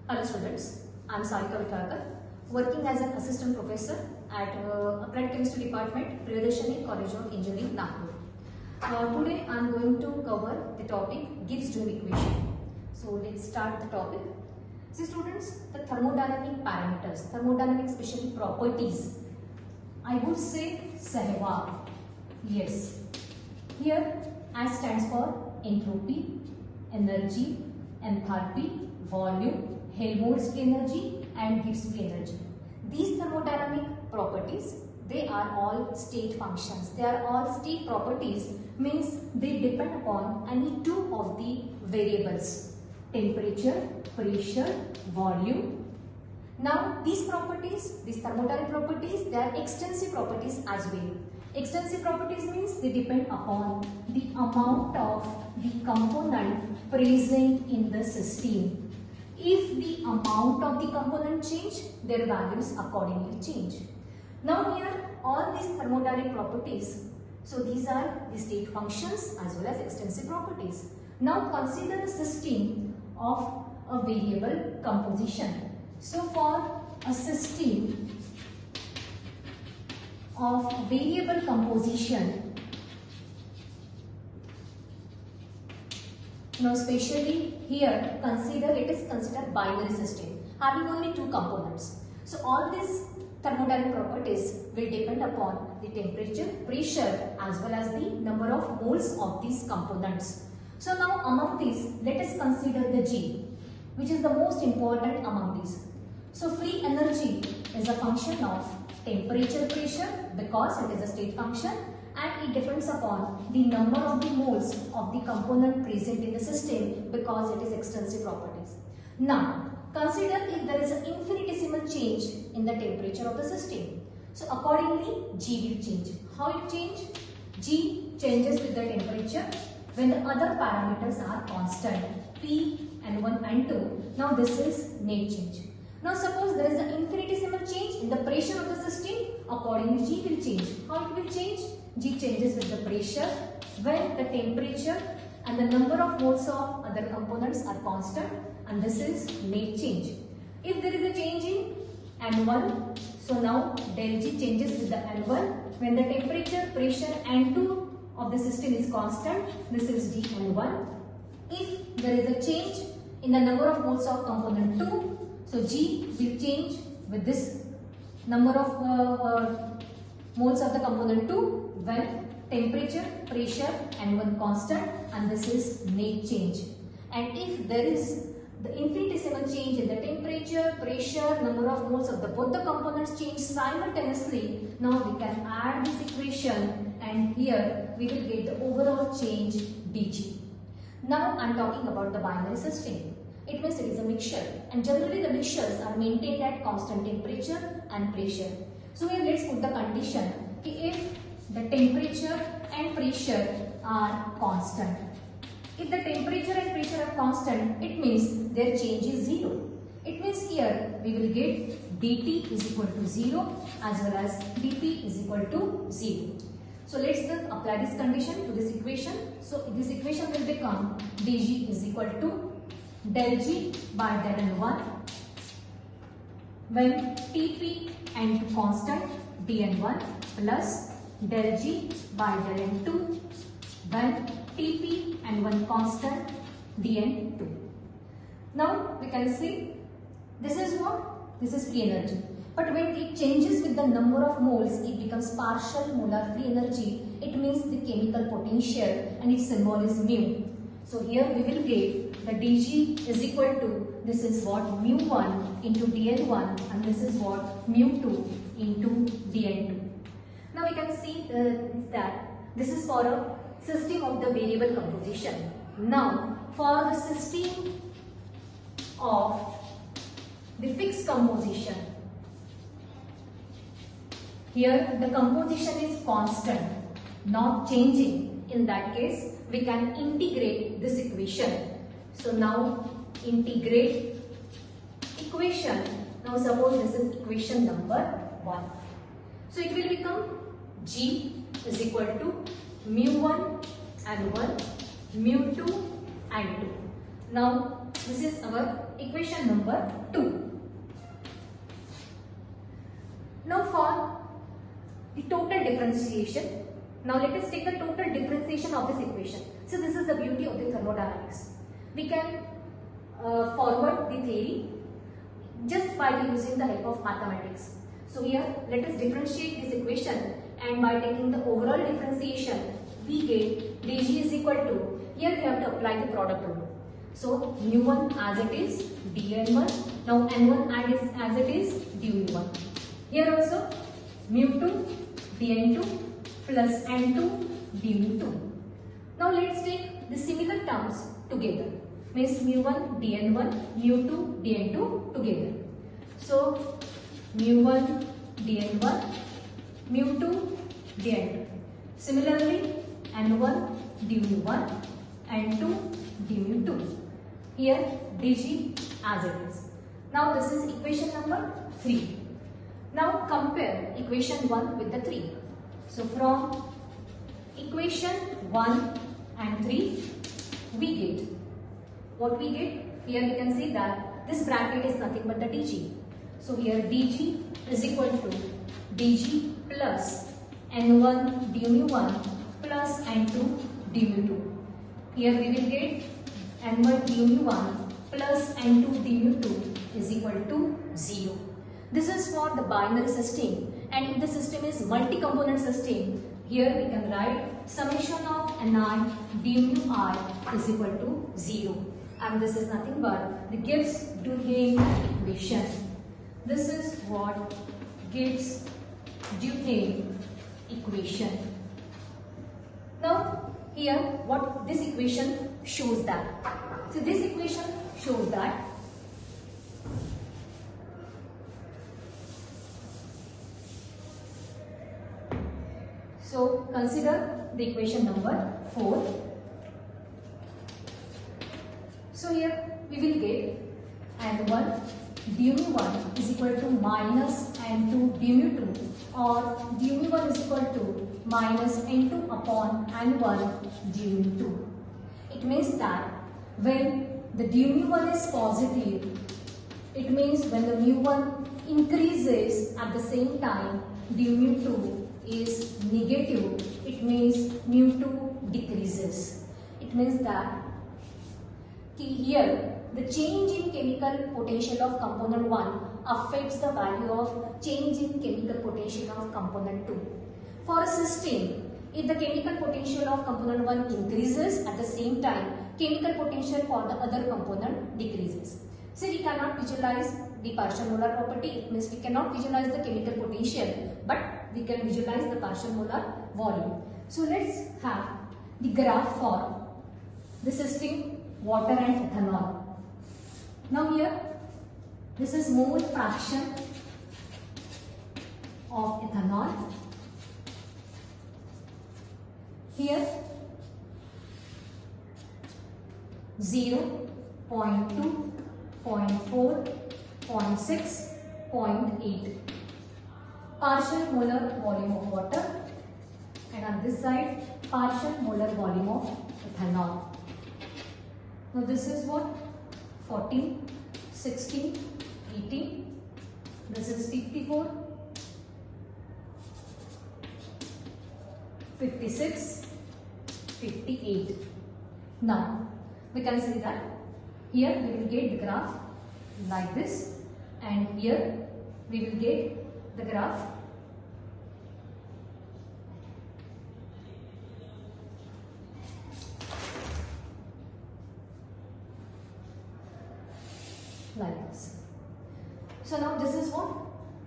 Hello students, I am Sarika Vikarkar, working as an assistant professor at Applied Chemistry Department, Priyadarshini College of Engineering, Nagpur. Today I am going to cover the topic Gibbs-Duhem equation. So let's start the topic. See students, the thermodynamic parameters, thermodynamic special properties, I would say Sehwag. Yes. Here S stands for entropy, energy, enthalpy, volume, Helmholtz free energy and Gibbs free energy. These thermodynamic properties, they are all state functions. They are all state properties, means they depend upon any two of the variables, temperature, pressure, volume. Now these properties, these thermodynamic properties, they are extensive properties as well. Extensive properties means they depend upon the amount of the component present in the system. If the amount of the component change, their values accordingly change. Now here all these thermodynamic properties, so these are the state functions as well as extensive properties. Now consider a system of a variable composition. So for a system of variable composition, now especially here it is considered binary system having only two components. So all these thermodynamic properties will depend upon the temperature, pressure as well as the number of moles of these components. So now among these, let us consider the G, which is the most important among these. So free energy is a function of temperature, pressure, because it is a state function and it depends upon the number of the moles of the component present in the system because it is extensive properties. Now consider if there is an infinitesimal change in the temperature of the system. So accordingly G will change. How it change? G changes with the temperature when the other parameters are constant, P, N1, N2. Now this is net change. Now suppose there is an infinitesimal change in the pressure of the system, accordingly G will change. How it will change? G changes with the pressure when the temperature and the number of moles of other components are constant, and this is net change. If there is a change in N1, so now del G changes with the N1 when the temperature, pressure N2 of the system is constant, this is dN1. If there is a change in the number of moles of component 2, so G will change with this number of moles of the component 2 when temperature, pressure N1 constant, and this is net change. And if there is the infinitesimal change in the temperature, pressure, number of moles of both the components change simultaneously, now we can add this equation and here we will get the overall change dG. Now I am talking about the binary system. It means it is a mixture and generally the mixtures are maintained at constant temperature and pressure. So here let's put the condition if the temperature and pressure are constant. If the temperature and pressure are constant, it means their change is 0. It means here we will get dt is equal to 0 as well as dp is equal to 0. So let's just apply this condition to this equation. So this equation will become dg is equal to del G by del N1 when Tp N2 constant dN1 plus del G by del N2 when Tp N1 constant dN2. Now we can see this is what? This is free energy. But when it changes with the number of moles, it becomes partial molar free energy. It means the chemical potential and its symbol is mu. So here we will get the dG is equal to, this is what, mu1 into dN1 and this is what, mu2 into dN2. Now we can see that this is for a system of the variable composition. Now for the system of the fixed composition, here the composition is constant, not changing. In that case, we can integrate this equation. So now integrate equation. Now suppose this is equation number 1. So it will become G is equal to mu1 and 1, mu2 and 2. Now This is our equation number 2. Now for the total differentiation. Now let us take the total differentiation of this equation. So this is the beauty of the thermodynamics. We can forward the theory just by using the help of mathematics. So here let us differentiate this equation, and by taking the overall differentiation we get dg is equal to, here we have to apply the product rule. So mu1 as it is dn1, now n1 as it is du1. Here also mu2 dn2 plus n2 du2. Now let's take the similar terms together. Means mu1 dn1, mu2 dn2 together. So mu1 dn1, mu2 dn2. Similarly n1 du1, n2 du2. Here dg as it is. Now this is equation number 3. Now compare equation 1 with the 3. So from equation 1 and 3 we get, what we get? Here we can see that this bracket is nothing but the dg. So here dg is equal to dg plus n1 du1 plus n2 du2. Here we will get n1 du1 plus n2 du2 is equal to 0. This is for the binary system, and if the system is multi-component system, here we can write summation of ni du I is equal to 0. And this is nothing but the Gibbs-Duhem equation. This is what Gibbs-Duhem equation. Now here what this equation shows that. So this equation shows that so consider the equation number 4. So here we will get n1 du1 is equal to minus n2 du2, or du1 is equal to minus n2 upon n1 du2. It means that when the du1 is positive, it means when the mu1 increases at the same time du2 is negative, it means mu2 decreases. It means that here the change in chemical potential of component 1 affects the value of change in chemical potential of component 2. For a system, if the chemical potential of component 1 increases, at the same time chemical potential for the other component decreases. So we cannot visualize the partial molar property. It means we cannot visualize the chemical potential, but we can visualize the partial molar volume. So let's have the graph for the system water and ethanol. Now here this is mole fraction of ethanol. Here 0, 0.2, 0.4, 0.6, 0.8. Partial molar volume of water, and on this side partial molar volume of ethanol. Now this is what? 14, 16, 18. This is 54, 56, 58. Now we can see that here we will get the graph like this, and here we will get the graph like this. So now this is what?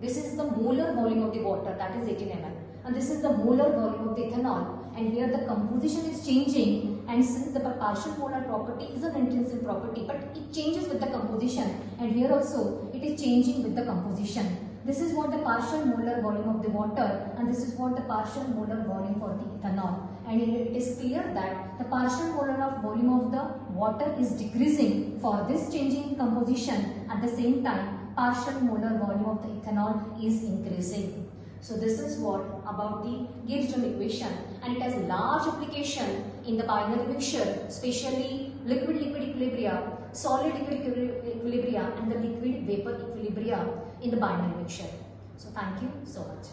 This is the molar volume of the water, that is 18 ml, and this is the molar volume of the ethanol, and here the composition is changing, and since the partial molar property is an intrinsic property, but it changes with the composition, and here also it is changing with the composition. This is what the partial molar volume of the water, and this is what the partial molar volume for the ethanol. And it is clear that the partial molar volume of the water is decreasing for this changing composition. At the same time, partial molar volume of the ethanol is increasing. So this is what about the Gibbs-Duhem equation, and it has large application in the binary mixture, especially liquid-liquid equilibria, solid equilibria and the liquid vapor equilibria in the binary mixture. So thank you so much.